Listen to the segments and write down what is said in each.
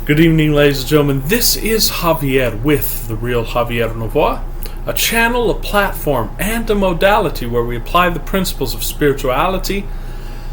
Good evening, ladies and gentlemen. This is Javier with The Real Javier Novoa, a channel, a platform, and a modality where we apply the principles of spirituality,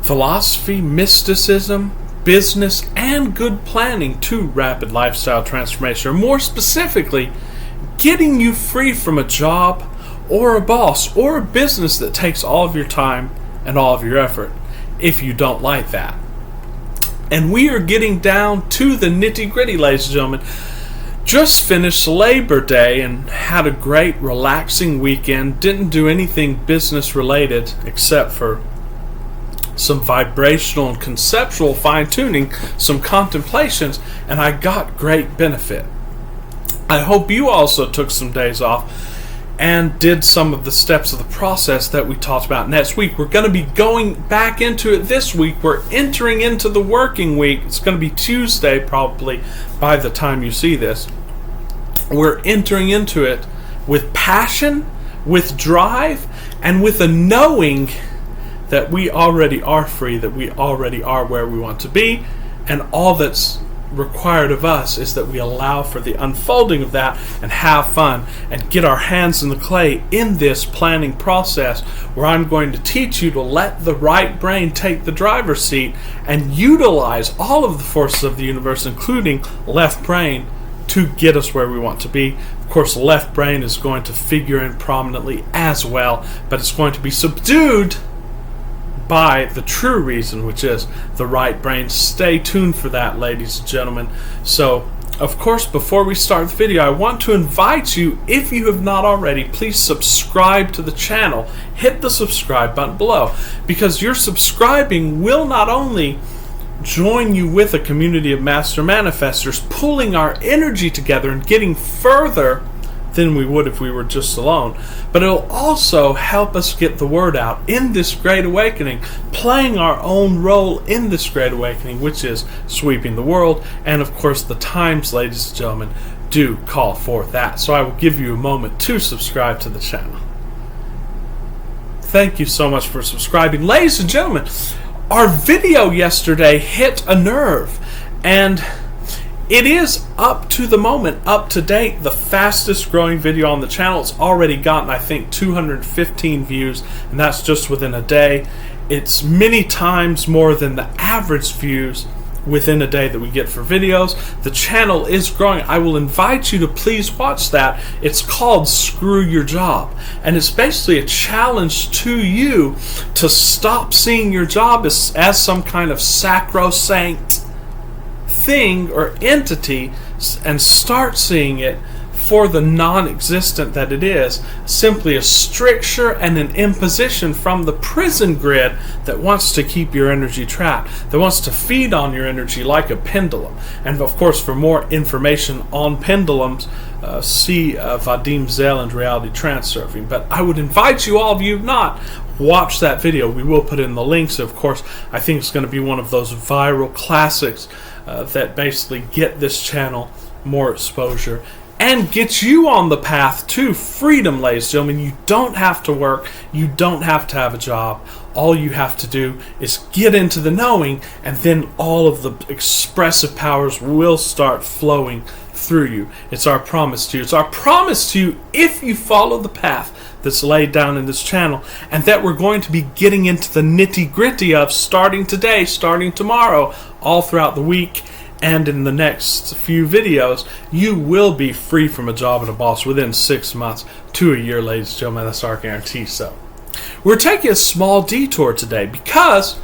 philosophy, mysticism, business, and good planning to rapid lifestyle transformation, or more specifically, getting you free from a job or a boss or a business that takes all of your time and all of your effort, if you don't like that. And we are getting down to the nitty-gritty, ladies and gentlemen. Just finished Labor Day and had a great, relaxing weekend. Didn't do anything business-related except for some vibrational and conceptual fine-tuning, some contemplations, and I got great benefit. I hope you also took some days off and did some of the steps of the process that we talked about next week. We're going to be going back into it this week. We're entering into the working week. It's going to be Tuesday probably by the time you see this. We're entering into it with passion, with drive, and with a knowing that we already are free, that we already are where we want to be, and all that's required of us is that we allow for the unfolding of that and have fun and get our hands in the clay in this planning process, where I'm going to teach you to let the right brain take the driver's seat and utilize all of the forces of the universe, including left brain, to get us where we want to be. Of course, left brain is going to figure in prominently as well, but it's going to be subdued by the true reason, which is the right brain. Stay tuned for that, ladies and gentlemen. So, of course, before we start the video, I want to invite you, if you have not already, please subscribe to the channel. Hit the subscribe button below, because your subscribing will not only join you with a community of master manifestors, pulling our energy together and getting further than we would if we were just alone, but it'll also help us get the word out in this great awakening, playing our own role in this great awakening, which is sweeping the world. And of course, the times, ladies and gentlemen, do call forth that. So I will give you a moment to subscribe to the channel. Thank you so much for subscribing. Ladies and gentlemen, our video yesterday hit a nerve, and it is, up to the moment, up to date, the fastest growing video on the channel. It's already gotten, I think, 215 views, and that's just within a day. It's many times more than the average views within a day that we get for videos. The channel is growing. I will invite you to please watch that. It's called Screw Your Job, and it's basically a challenge to you to stop seeing your job as some kind of sacrosanct thing or entity, and start seeing it for the non-existent that it is, simply a stricture and an imposition from the prison grid that wants to keep your energy trapped, that wants to feed on your energy like a pendulum. And of course, for more information on pendulums, see Vadim Zeland and Reality Transurfing. But I would invite you, all of you who have not, watch that video. We will put in the links. Of course, I think it's going to be one of those viral classics that basically get this channel more exposure and get you on the path to freedom, ladies and gentlemen. You don't have to work. You don't have to have a job. All you have to do is get into the knowing, and then all of the expressive powers will start flowing through you. It's our promise to you. It's our promise to you, if you follow the path that's laid down in this channel, and that we're going to be getting into the nitty-gritty of starting today, starting tomorrow, all throughout the week, and in the next few videos. You will be free from a job and a boss within 6 months to a year, ladies and gentlemen. That's our guarantee. So we're taking a small detour today because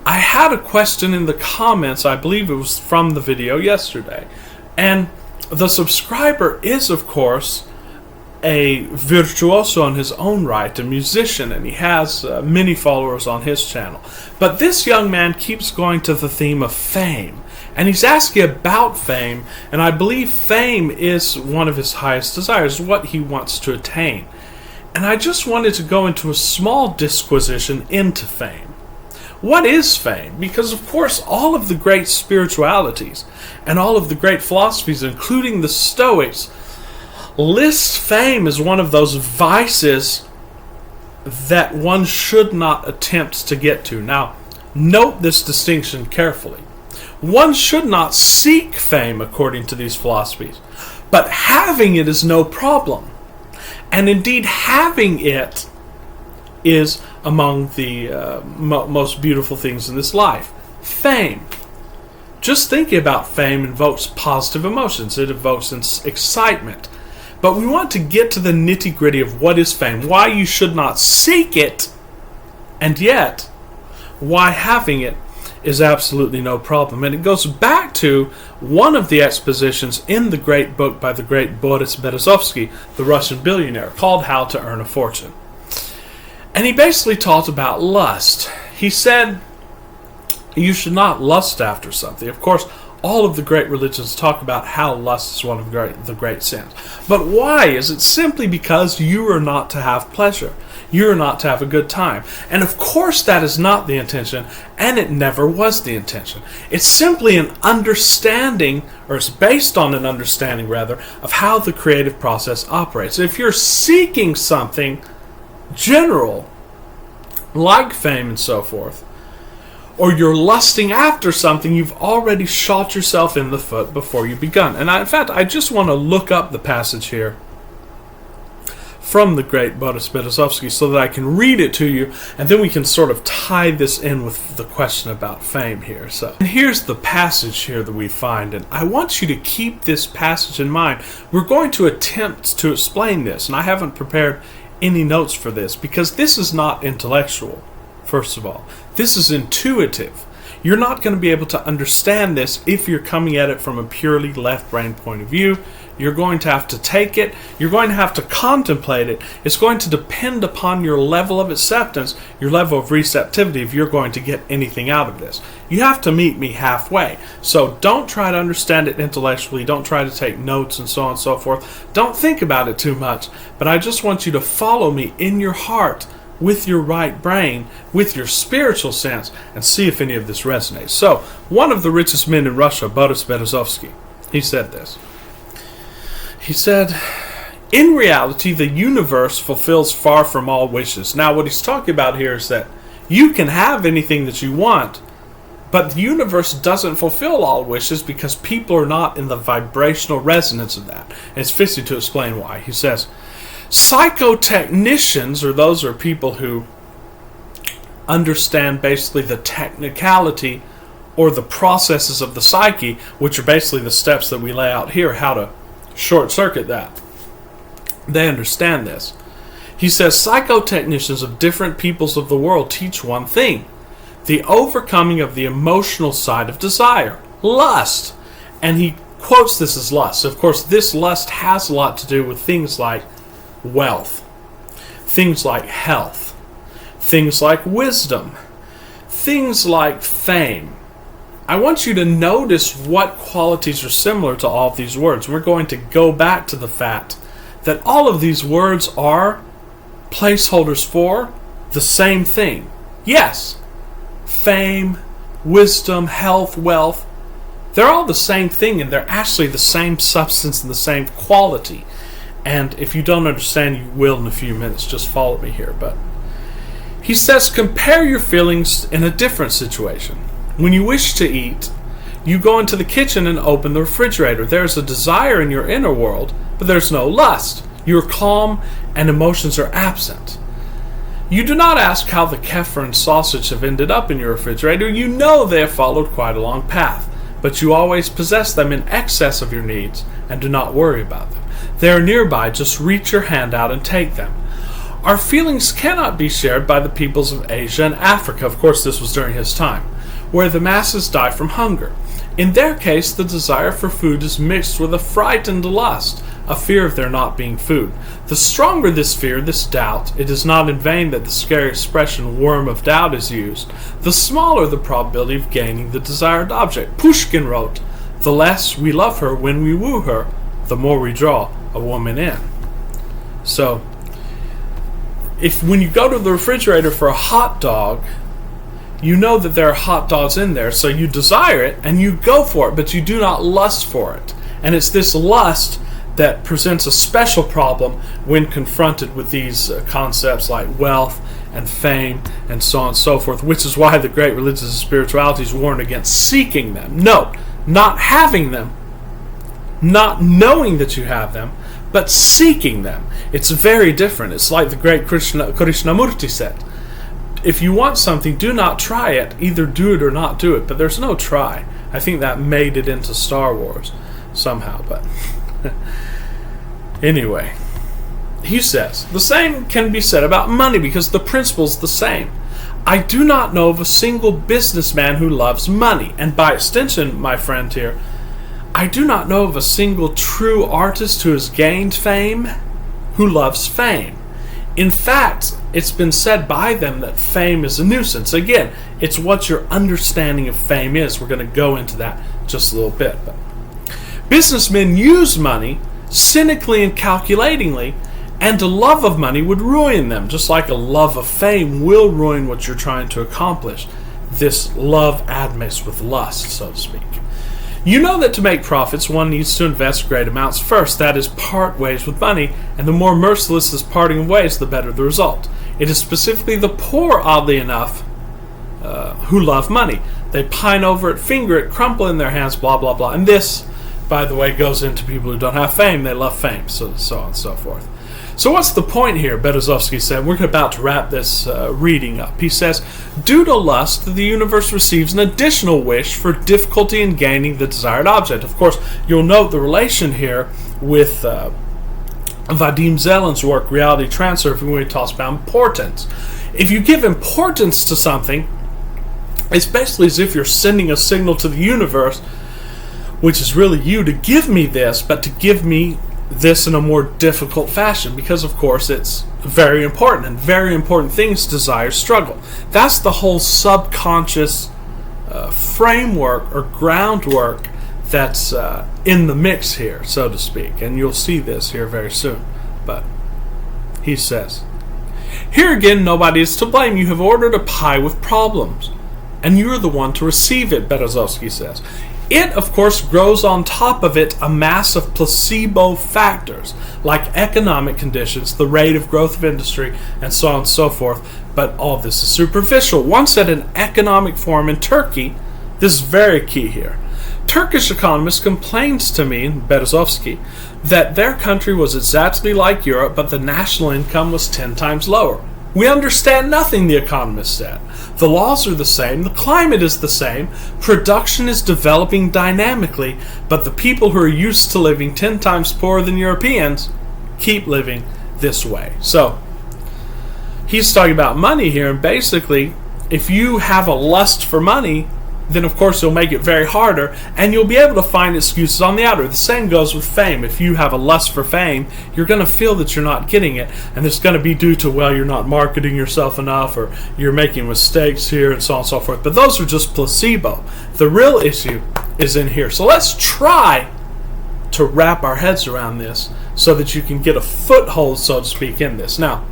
I had a question in the comments. I believe it was from the video yesterday, and the subscriber is, of course, a virtuoso in his own right, a musician, and he has many followers on his channel. But this young man keeps going to the theme of fame, and he's asking about fame, and I believe fame is one of his highest desires, what he wants to attain. And I just wanted to go into a small disquisition into fame. What is fame? Because, of course, all of the great spiritualities and all of the great philosophies, including the Stoics, list fame as one of those vices that one should not attempt to get to. Now, note this distinction carefully. One should not seek fame according to these philosophies, but having it is no problem. And indeed, having it is among the most beautiful things in this life. Fame. Just thinking about fame invokes positive emotions. It evokes excitement. But we want to get to the nitty-gritty of what is fame, why you should not seek it, and yet why having it is absolutely no problem. And it goes back to one of the expositions in the great book by the great Boris Berezovsky, the Russian billionaire, called How to Earn a Fortune. And he basically taught about lust. He said you should not lust after something. Of course, all of the great religions talk about how lust is one of the great sins. But why? Is it simply because you are not to have pleasure? You are not to have a good time. And of course that is not the intention, and it never was the intention. It's simply an understanding, or it's based on an understanding, rather, of how the creative process operates. If you're seeking something general, like fame and so forth, or you're lusting after something, you've already shot yourself in the foot before you've begun. And in fact, I just want to look up the passage here from the great Boris Berezovsky so that I can read it to you, and then we can sort of tie this in with the question about fame here. So, and here's the passage here that we find, and I want you to keep this passage in mind. We're going to attempt to explain this, and I haven't prepared any notes for this, because this is not intellectual, first of all. This is intuitive. You're not going to be able to understand this if you're coming at it from a purely left brain point of view. You're going to have to take it. You're going to have to contemplate it. It's going to depend upon your level of acceptance, your level of receptivity, if you're going to get anything out of this. You have to meet me halfway. So don't try to understand it intellectually. Don't try to take notes and so on and so forth. Don't think about it too much. But I just want you to follow me in your heart, with your right brain, with your spiritual sense, and see if any of this resonates. So, one of the richest men in Russia, Boris Berezovsky, he said this. He said, in reality, the universe fulfills far from all wishes. Now, what he's talking about here is that you can have anything that you want, but the universe doesn't fulfill all wishes because people are not in the vibrational resonance of that. And it's fitting to explain why. He says, psychotechnicians, or those are people who understand basically the technicality or the processes of the psyche, which are basically the steps that we lay out here, how to short circuit that. They understand this. He says, psychotechnicians of different peoples of the world teach one thing: the overcoming of the emotional side of desire, lust. And he quotes this as lust. Of course, this lust has a lot to do with things like wealth, things like health, things like wisdom, things like fame. I want you to notice what qualities are similar to all of these words. We're going to go back to the fact that all of these words are placeholders for the same thing. Yes, fame, wisdom, health, wealth, they're all the same thing, and they're actually the same substance and the same quality. And if you don't understand, you will in a few minutes. Just follow me here. But he says, compare your feelings in a different situation. When you wish to eat, you go into the kitchen and open the refrigerator. There's a desire in your inner world, but there's no lust. You're calm and emotions are absent. You do not ask how the kefir and sausage have ended up in your refrigerator. You know they have followed quite a long path, but you always possess them in excess of your needs and do not worry about them. They are nearby. Just reach your hand out and take them. Our feelings cannot be shared by the peoples of Asia and Africa. Of course, this was during his time, where the masses die from hunger. In their case, the desire for food is mixed with a frightened lust, a fear of there not being food. The stronger this fear, this doubt, it is not in vain that the scary expression worm of doubt is used, the smaller the probability of gaining the desired object. Pushkin wrote, the less we love her when we woo her, the more we draw a woman in. So, when you go to the refrigerator for a hot dog, you know that there are hot dogs in there, so you desire it and you go for it, but you do not lust for it. And it's this lust that presents a special problem when confronted with these concepts like wealth and fame and so on and so forth, which is why the great religions and spiritualities warn against seeking them. No, not having them, not knowing that you have them, but seeking them. It's very different. It's like the great Krishnamurti said. If you want something, do not try it. Either do it or not do it. But there's no try. I think that made it into Star Wars somehow. But anyway, he says, the same can be said about money because the principle's the same. I do not know of a single businessman who loves money. And by extension, my friend here, I do not know of a single true artist who has gained fame who loves fame. In fact, it's been said by them that fame is a nuisance. Again, it's what your understanding of fame is. We're going to go into that just a little bit. But businessmen use money cynically and calculatingly, and a love of money would ruin them, just like a love of fame will ruin what you're trying to accomplish. This love admits with lust, so to speak. You know that to make profits, one needs to invest great amounts first. That is, part ways with money, and the more merciless this parting of ways, the better the result. It is specifically the poor, oddly enough, who love money. They pine over it, finger it, crumple in their hands, blah, blah, blah. And this, by the way, goes into people who don't have fame. They love fame, so on and so forth. So what's the point here, Berezovsky said? We're about to wrap this reading up. He says, due to lust, the universe receives an additional wish for difficulty in gaining the desired object. Of course, you'll note the relation here with Vadim Zelen's work, Reality Transurfing, where he talks about importance. If you give importance to something, it's basically as if you're sending a signal to the universe, which is really you, to give me this, but to give me this in a more difficult fashion, because of course it's very important, and very important things desire struggle. That's the whole subconscious framework or groundwork that's in the mix here, so to speak, and you'll see this here very soon. But he says, here again nobody is to blame. You have ordered a pie with problems, and you're the one to receive it, Berezovsky says. It, of course, grows on top of it a mass of placebo factors, like economic conditions, the rate of growth of industry, and so on and so forth. But all of this is superficial. Once at an economic forum in Turkey, this is very key here, Turkish economist complains to me, Berezovsky, that their country was exactly like Europe, but the national income was 10 times lower. We understand nothing, the economist said. The laws are the same, the climate is the same, production is developing dynamically, but the people who are used to living 10 times poorer than Europeans keep living this way. So, he's talking about money here, and basically, if you have a lust for money, then of course you'll make it very harder, and you'll be able to find excuses on the outer. The same goes with fame. If you have a lust for fame, you're going to feel that you're not getting it, and it's going to be due to, well, you're not marketing yourself enough, or you're making mistakes here, and so on and so forth. But those are just placebo. The real issue is in here. So let's try to wrap our heads around this so that you can get a foothold, so to speak, in this. Now,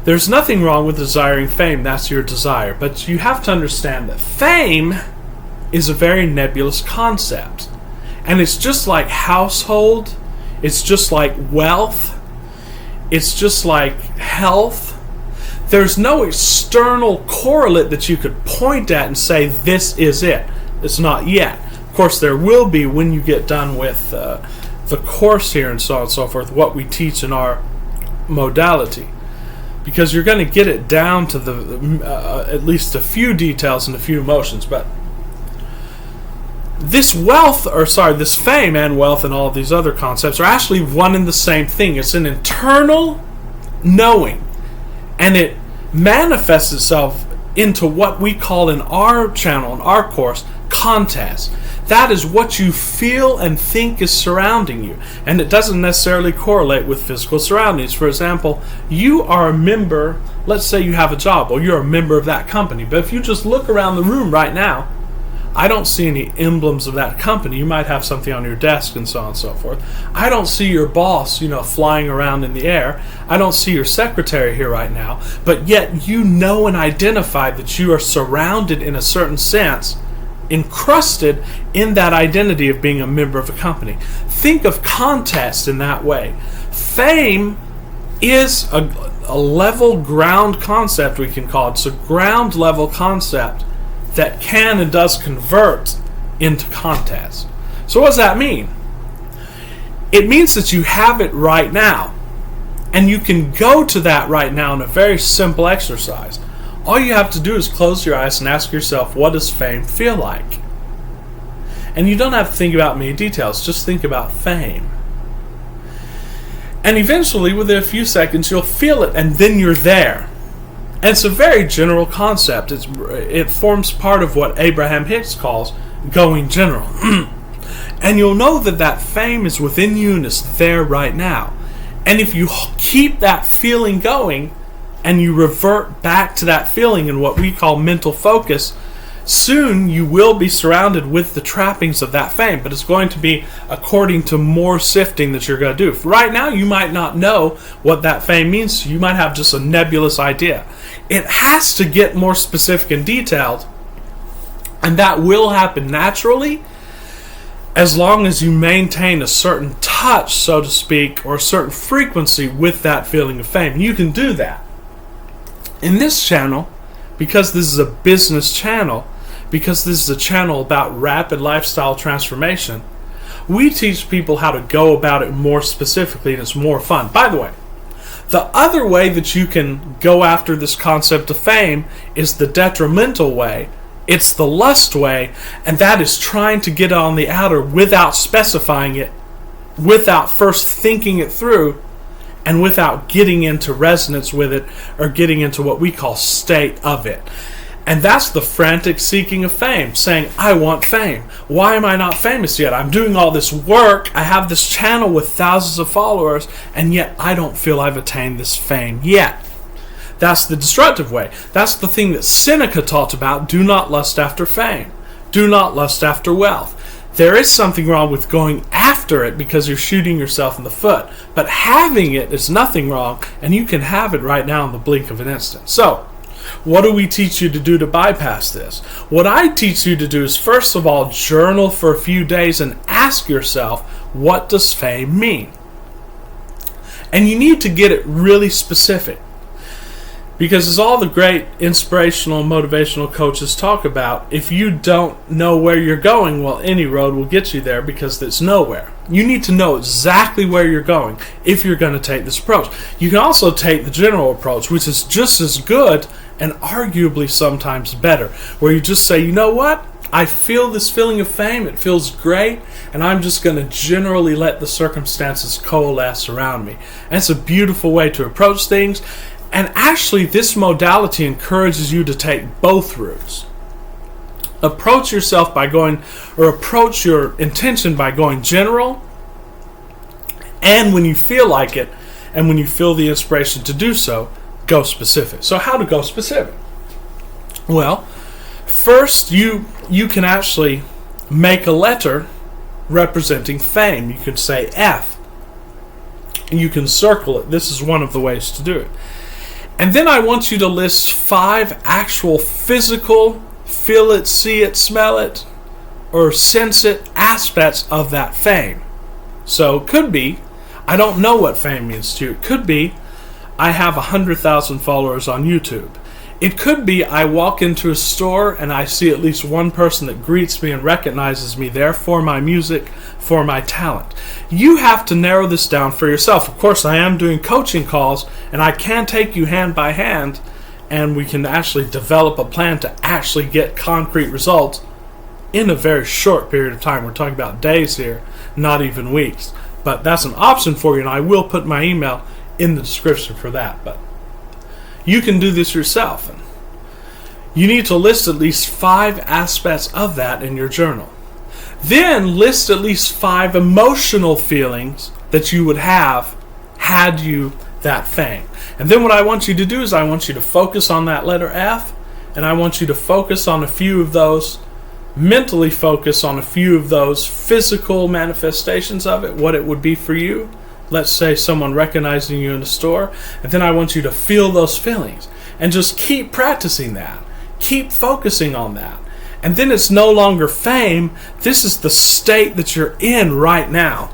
there's nothing wrong with desiring fame. That's your desire. But you have to understand that fame is a very nebulous concept. And it's just like household, it's just like wealth, it's just like health. There's no external correlate that you could point at and say, this is it. It's not yet. Of course, there will be when you get done with the course here and so on and so forth, what we teach in our modality. Because you're going to get it down to the at least a few details and a few emotions, but this fame and wealth and all of these other concepts are actually one and the same thing. It's an internal knowing, and it manifests itself into what we call in our channel, in our course, contest. That is what you feel and think is surrounding you, and it doesn't necessarily correlate with physical surroundings. For example, you are a member, let's say you have a job, or you're a member of that company, but if you just look around the room right now, I don't see any emblems of that company. You might have something on your desk and so on and so forth. I don't see your boss, flying around in the air. I don't see your secretary here right now. But yet you know and identify that you are surrounded in a certain sense, encrusted in that identity of being a member of a company. Think of contest in that way. Fame is a a level ground concept, we can call it. It's a ground level concept that can and does convert into context. So what does that mean? It means that you have it right now. And you can go to that right now in a very simple exercise. All you have to do is close your eyes and ask yourself, what does fame feel like? And you don't have to think about many details, just think about fame. And eventually, within a few seconds, you'll feel it, and then you're there. And it's a very general concept. It forms part of what Abraham Hicks calls going general. And you'll know that fame is within you and it's there right now. And if you keep that feeling going and you revert back to that feeling in what we call mental focus, soon you will be surrounded with the trappings of that fame, but it's going to be according to more sifting that you're going to do. Right now, you might not know what that fame means. You might have just a nebulous idea. It has to get more specific and detailed, and that will happen naturally as long as you maintain a certain touch, so to speak, or a certain frequency with that feeling of fame. You can do that. In this channel, because this is a business channel, because this is a channel about rapid lifestyle transformation, we teach people how to go about it more specifically, and it's more fun. By the way, the other way that you can go after this concept of fame is the detrimental way. It's the lust way, and that is trying to get on the outer without specifying it, without first thinking it through, and without getting into resonance with it or getting into what we call state of it. And that's the frantic seeking of fame, saying, I want fame. Why am I not famous yet? I'm doing all this work. I have this channel with thousands of followers, and yet I don't feel I've attained this fame yet. That's the destructive way. That's the thing that Seneca taught about. Do not lust after fame. Do not lust after wealth. There is something wrong with going after it because you're shooting yourself in the foot. But having it is nothing wrong, and you can have it right now in the blink of an instant. So, what do we teach you to do to bypass this? What I teach you to do is, first of all, journal for a few days and ask yourself, what does fame mean? And you need to get it really specific. Because as all the great inspirational, motivational coaches talk about, if you don't know where you're going, well, any road will get you there because it's nowhere. You need to know exactly where you're going if you're going to take this approach. You can also take the general approach, which is just as good and arguably sometimes better, where you just say, you know what? I feel this feeling of fame. It feels great, and I'm just going to generally let the circumstances coalesce around me. And it's a beautiful way to approach things. And actually, this modality encourages you to take both routes. Approach yourself by going, or approach your intention by going general, and when you feel like it, and when you feel the inspiration to do so, go specific. So how to go specific? Well, first you can actually make a letter representing fame. You can say F, and you can circle it. This is one of the ways to do it. And then I want you to list 5 actual physical, feel it, see it, smell it, or sense it aspects of that fame. So it could be, I don't know what fame means to you. It could be, I have 100,000 followers on YouTube. It could be, I walk into a store and I see at least one person that greets me and recognizes me there for my music, for my talent. You have to narrow this down for yourself. Of course, I am doing coaching calls, and I can take you hand by hand, and we can actually develop a plan to actually get concrete results in a very short period of time. We're talking about days here, not even weeks. But that's an option for you, and I will put my email in the description for that. But you can do this yourself. And you need to list at least 5 aspects of that in your journal. Then list at least 5 emotional feelings that you would have had you that fame. And then what I want you to do is I want you to focus on that letter F, and I want you to focus on a few of those, mentally focus on a few of those physical manifestations of it, what it would be for you. Let's say someone recognizing you in the store, and then I want you to feel those feelings and just keep practicing that. Keep focusing on that. And then it's no longer fame. This is the state that you're in right now.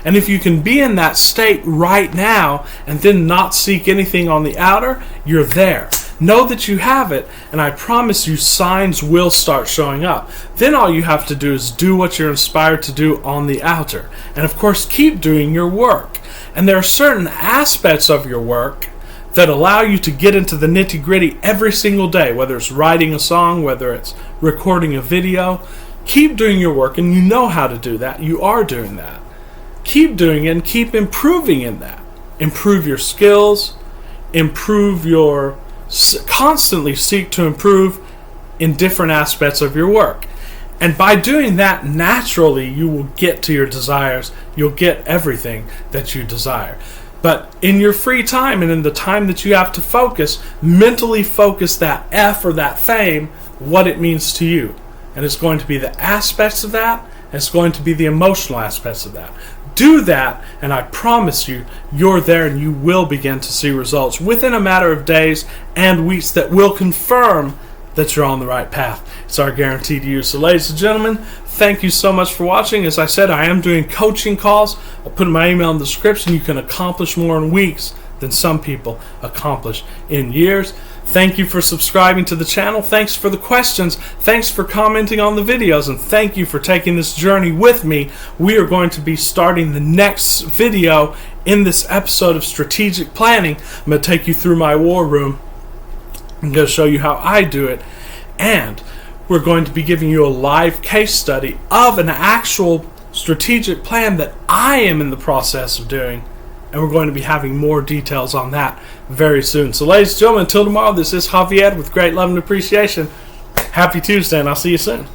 And if you can be in that state right now and then not seek anything on the outer, you're there. Know that you have it, and I promise you signs will start showing up. Then all you have to do is do what you're inspired to do on the outer. And of course, keep doing your work. And there are certain aspects of your work that allow you to get into the nitty-gritty every single day, whether it's writing a song, whether it's recording a video. Keep doing your work, and you know how to do that. You are doing that. Keep doing it and keep improving in that. Improve your skills, constantly seek to improve in different aspects of your work. And by doing that, naturally, you will get to your desires. You'll get everything that you desire. But in your free time and in the time that you have to focus, mentally focus that F or that fame, what it means to you. And it's going to be the aspects of that, and it's going to be the emotional aspects of that. Do that, and I promise you, you're there and you will begin to see results within a matter of days and weeks that will confirm that you're on the right path. It's our guarantee to you. So ladies and gentlemen, thank you so much for watching. As I said, I am doing coaching calls. I'll put my email in the description. You can accomplish more in weeks than some people accomplish in years. Thank you for subscribing to the channel. Thanks for the questions. Thanks for commenting on the videos. And thank you for taking this journey with me. We are going to be starting the next video in this episode of Strategic Planning. I'm going to take you through my war room. I'm going to show you how I do it. And we're going to be giving you a live case study of an actual strategic plan that I am in the process of doing. And we're going to be having more details on that very soon. So ladies and gentlemen, until tomorrow, this is Javier with great love and appreciation. Happy Tuesday, and I'll see you soon.